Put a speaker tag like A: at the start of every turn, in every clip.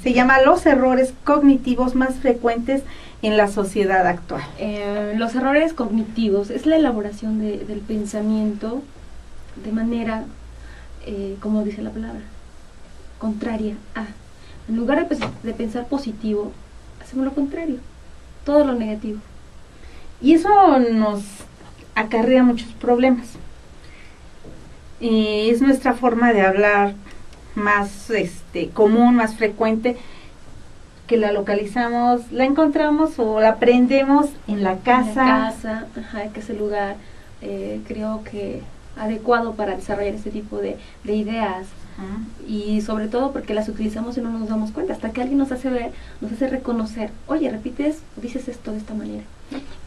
A: Se llama Los errores cognitivos más frecuentes en la sociedad actual.
B: Los errores cognitivos es la elaboración del pensamiento de manera, como dice la palabra, contraria a. En lugar de pensar positivo, hacemos lo contrario, todo lo negativo.
A: Y eso nos acarrea muchos problemas. Es nuestra forma de hablar más común, más frecuente, que la localizamos, la encontramos o la aprendemos en la casa.
B: Que es el lugar, creo que adecuado para desarrollar este tipo de ideas. Y sobre todo porque las utilizamos y no nos damos cuenta, hasta que alguien nos hace ver, nos hace reconocer, oye, repites, dices esto de esta manera.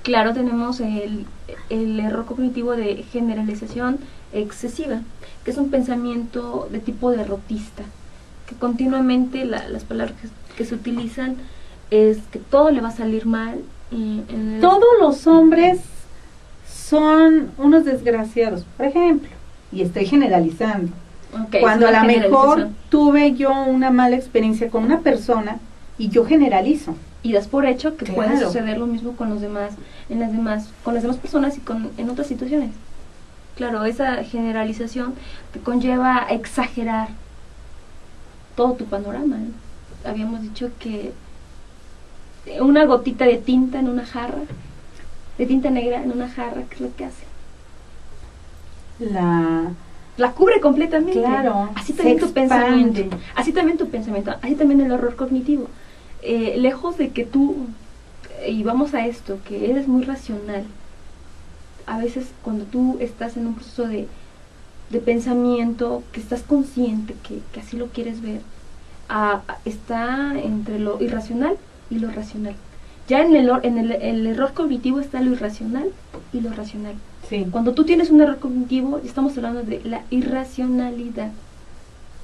B: Claro, tenemos el error cognitivo de generalización excesiva, que es un pensamiento de tipo derrotista, que continuamente las palabras que se utilizan es que todo le va a salir mal.
A: Todos los hombres son unos desgraciados, por ejemplo, y estoy generalizando. Cuando a lo mejor tuve yo una mala experiencia con una persona y yo generalizo.
B: Y das por hecho que puede suceder lo mismo con los demás, con las demás personas y en otras situaciones. Claro, esa generalización te conlleva a exagerar todo tu panorama, ¿no? Habíamos dicho que una gotita de tinta en una jarra, de tinta negra en una jarra, ¿qué es lo que hace? La cubre completamente.
A: Claro.
B: Así también tu pensamiento. Así también tu pensamiento. Así también el error cognitivo. Lejos de que tú, y vamos a esto, que eres muy racional. A veces cuando tú estás en un proceso de pensamiento, que estás consciente, que así lo quieres ver, está entre lo irracional y lo racional. Ya en el error cognitivo está lo irracional y lo racional.
A: Sí.
B: Cuando tú tienes un error cognitivo, estamos hablando de la irracionalidad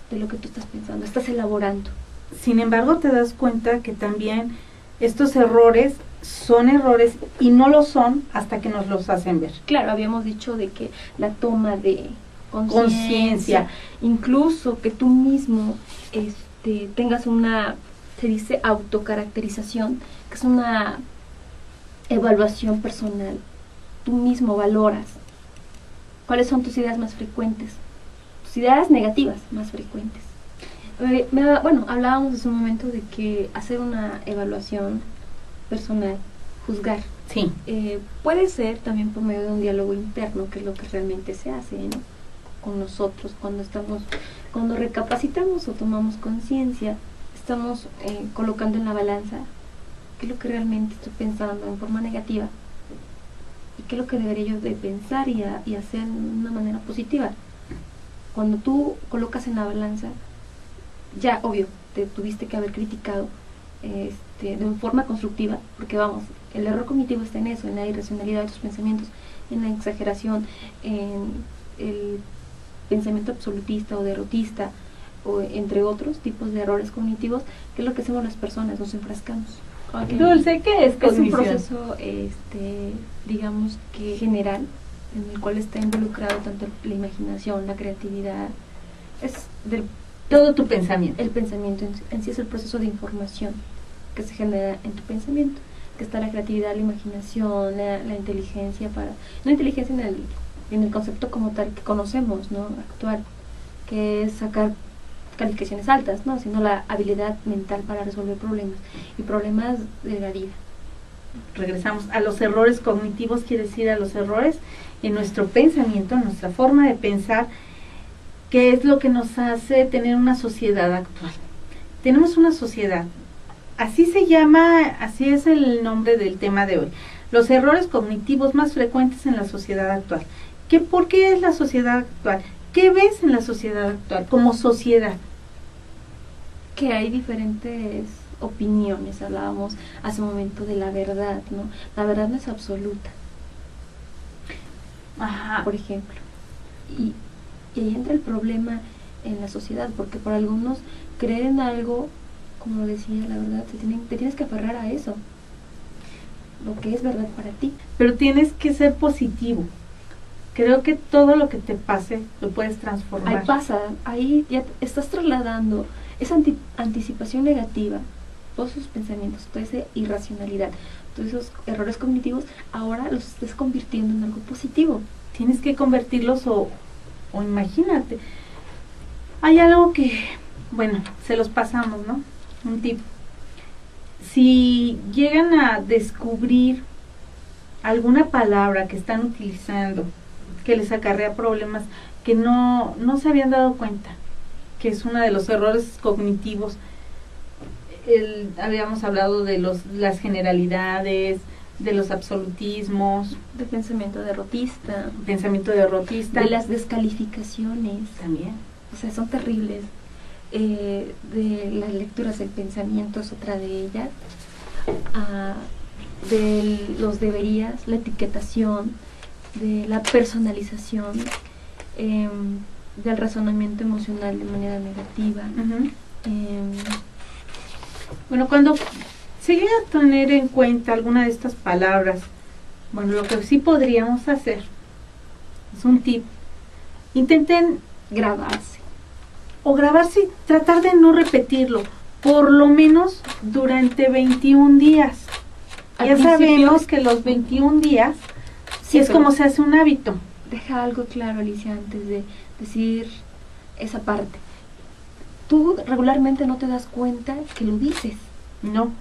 B: de lo que tú estás pensando, estás elaborando.
A: Sin embargo, te das cuenta que también estos errores son errores y no lo son hasta que nos los hacen ver.
B: Claro, habíamos dicho de que la toma de conciencia, incluso que tú mismo tengas una, se dice autocaracterización, que es una evaluación personal. Tú mismo valoras cuáles son tus ideas más frecuentes, tus ideas negativas más frecuentes. Hablábamos hace un momento de que hacer una evaluación personal, juzgar,
A: sí,
B: puede ser también por medio de un diálogo interno, que es lo que realmente se hace, ¿no? Con nosotros, cuando recapacitamos o tomamos conciencia, estamos colocando en la balanza qué es lo que realmente estoy pensando en forma negativa y qué es lo que debería yo de pensar y hacer de una manera positiva. Cuando tú colocas en la balanza, ya obvio, te tuviste que haber criticado de una forma constructiva, porque vamos, el error cognitivo está en eso, en la irracionalidad de tus pensamientos, en la exageración, en el pensamiento absolutista o derrotista, o entre otros tipos de errores cognitivos, que es lo que hacemos las personas, nos enfrascamos.
A: Dulce, ¿qué es cognición?
B: Es un proceso, digamos que general, en el cual está involucrado tanto la imaginación, la creatividad, es
A: todo tu pensamiento.
B: El pensamiento en sí es el proceso de información que se genera en tu pensamiento, que está la creatividad, la imaginación, la inteligencia, no inteligencia en el concepto como tal que conocemos, ¿no? Actual, que es sacar calificaciones altas, ¿no? Sino la habilidad mental para resolver problemas y problemas de la vida.
A: Regresamos a los errores cognitivos, quiere decir a los errores en nuestro pensamiento, en nuestra forma de pensar, que es lo que nos hace tener una sociedad actual. Tenemos una sociedad, así se llama, así es el nombre del tema de hoy, los errores cognitivos más frecuentes en la sociedad actual. ¿Por qué es la sociedad actual? ¿Qué ves en la sociedad actual como sociedad?
B: Que hay diferentes opiniones. Hablábamos hace un momento de la verdad, ¿no? La verdad no es absoluta.
A: Ajá.
B: Por ejemplo. Y ahí entra el problema en la sociedad, porque por algunos creer en algo, como decía, la verdad, te tienes que aferrar a eso, lo que es verdad para ti.
A: Pero tienes que ser positivo. Creo que todo lo que te pase lo puedes transformar.
B: Ahí ya estás trasladando esa anticipación negativa, todos esos pensamientos, toda esa irracionalidad, todos esos errores cognitivos, ahora los estás convirtiendo en algo positivo.
A: Tienes que convertirlos o imagínate. Hay algo que, bueno, se los pasamos, ¿no? Un tip. Si llegan a descubrir alguna palabra que están utilizando que les acarrea problemas que no se habían dado cuenta, que es uno de los errores cognitivos, habíamos hablado de las generalidades, de los absolutismos,
B: de pensamiento derrotista,
A: de
B: las descalificaciones
A: también,
B: o sea, son terribles. De las lecturas del pensamiento es otra de ellas, de los deberías, la etiquetación, de la personalización, del razonamiento emocional de manera negativa.
A: Bueno, cuando se llega a tener en cuenta alguna de estas palabras, bueno, lo que sí podríamos hacer es un tip: intenten
B: grabarse
A: y tratar de no repetirlo, por lo menos durante 21 días. Ya sabemos que los 21 días sí es como se hace un hábito.
B: Deja algo claro, Alicia, antes de decir esa parte. Tú regularmente no te das cuenta que lo dices.
A: No.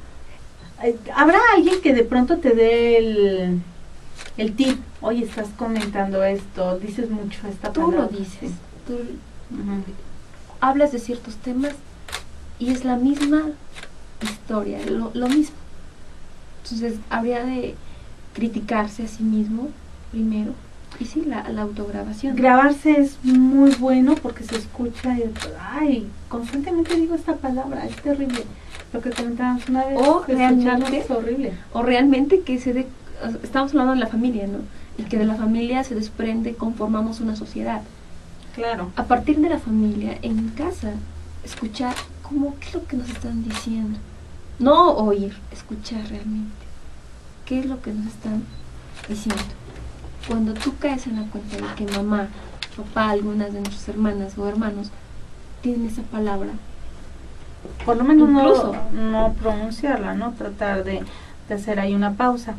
A: Habrá alguien que de pronto te dé el tip. Oye, estás comentando esto, dices mucho esta palabra.
B: Tú lo dices. Tú hablas de ciertos temas y es la misma historia, lo mismo. Entonces, habría de criticarse a sí mismo primero. Y sí, la autograbación.
A: Grabarse es muy bueno porque se escucha y, constantemente digo esta palabra, es terrible. Lo que comentábamos una vez,
B: o realmente
A: es horrible.
B: O realmente que estamos hablando de la familia, ¿no? Y que de la familia se desprende, conformamos una sociedad.
A: Claro.
B: A partir de la familia, en casa, escuchar qué es lo que nos están diciendo. No oír, escuchar realmente. ¿Qué es lo que nos están diciendo? Cuando tú caes en la cuenta de que mamá, papá, algunas de nuestras hermanas o hermanos tienen esa palabra,
A: por lo menos
B: incluso
A: no pronunciarla, ¿no? Tratar de hacer ahí una pausa.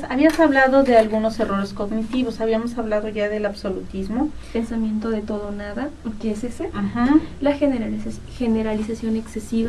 A: Habías hablado de algunos errores cognitivos, habíamos hablado ya del absolutismo.
B: Pensamiento de todo o nada, ¿qué es ese?
A: Ajá.
B: La generalización excesiva.